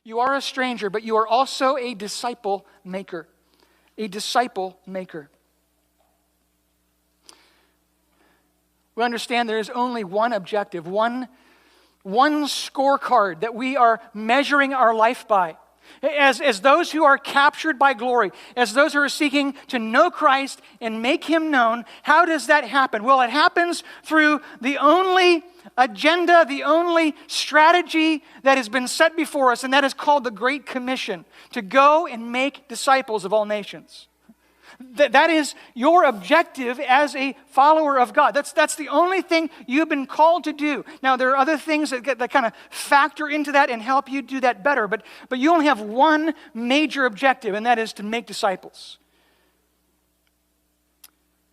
You are a stranger, but you are also a disciple maker. A disciple maker. We understand there is only one objective, one scorecard that we are measuring our life by. As those who are captured by glory, as those who are seeking to know Christ and make Him known, how does that happen? Well, it happens through the only agenda, the only strategy that has been set before us, and that is called the Great Commission, to go and make disciples of all nations. That is your objective as a follower of God. That's the only thing you've been called to do. Now, there are other things that kind of factor into that and help you do that better, but you only have one major objective, and that is to make disciples.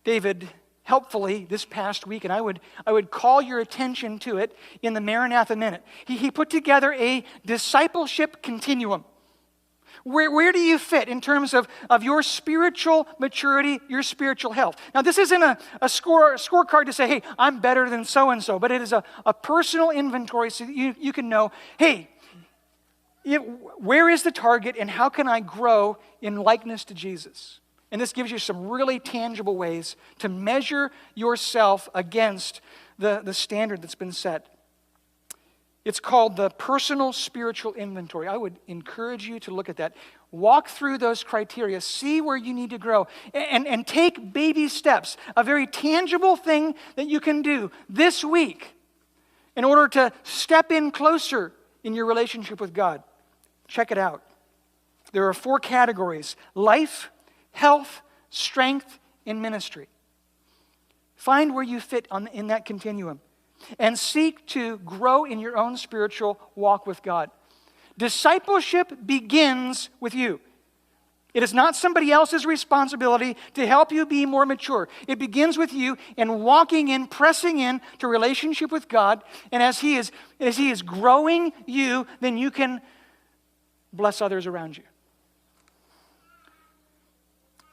David, helpfully, this past week, and I would call your attention to it in the Maranatha Minute. He put together a discipleship continuum. Where do you fit in terms of your spiritual maturity, your spiritual health? Now, this isn't a scorecard to say, hey, I'm better than so-and-so, but it is a personal inventory so that you can know, hey, where is the target and how can I grow in likeness to Jesus? And this gives you some really tangible ways to measure yourself against the standard that's been set. It's called the personal spiritual inventory. I would encourage you to look at that. Walk through those criteria. See where you need to grow. And take baby steps. A very tangible thing that you can do this week in order to step in closer in your relationship with God. Check it out. There are 4 categories: life, health, strength, and ministry. Find where you fit in that continuum. And seek to grow in your own spiritual walk with God. Discipleship begins with you. It is not somebody else's responsibility to help you be more mature. It begins with you and walking in, pressing in to relationship with God. And as He is growing you, then you can bless others around you.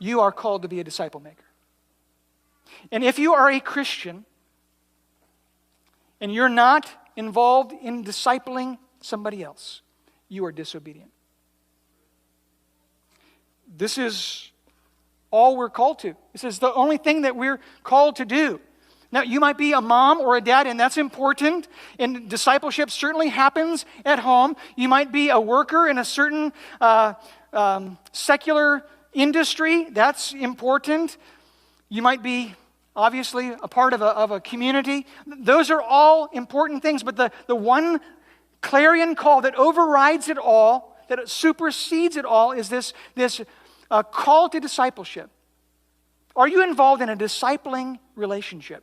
You are called to be a disciple maker. And if you are a Christian, and you're not involved in discipling somebody else, you are disobedient. This is all we're called to. This is the only thing that we're called to do. Now, you might be a mom or a dad, and that's important, and discipleship certainly happens at home. You might be a worker in a certain secular industry. That's important. You might be obviously a part of a community. Those are all important things, but the one clarion call that overrides it all, that it supersedes it all, is this call to discipleship. Are you involved in a discipling relationship?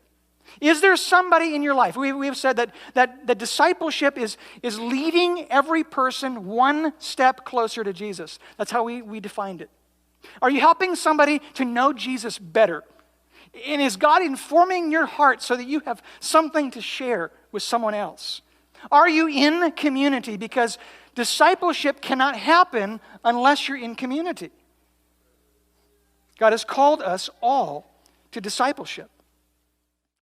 Is there somebody in your life? We have said that the discipleship is leading every person one step closer to Jesus. That's how we defined it. Are you helping somebody to know Jesus better? And is God informing your heart so that you have something to share with someone else? Are you in community? Because discipleship cannot happen unless you're in community. God has called us all to discipleship.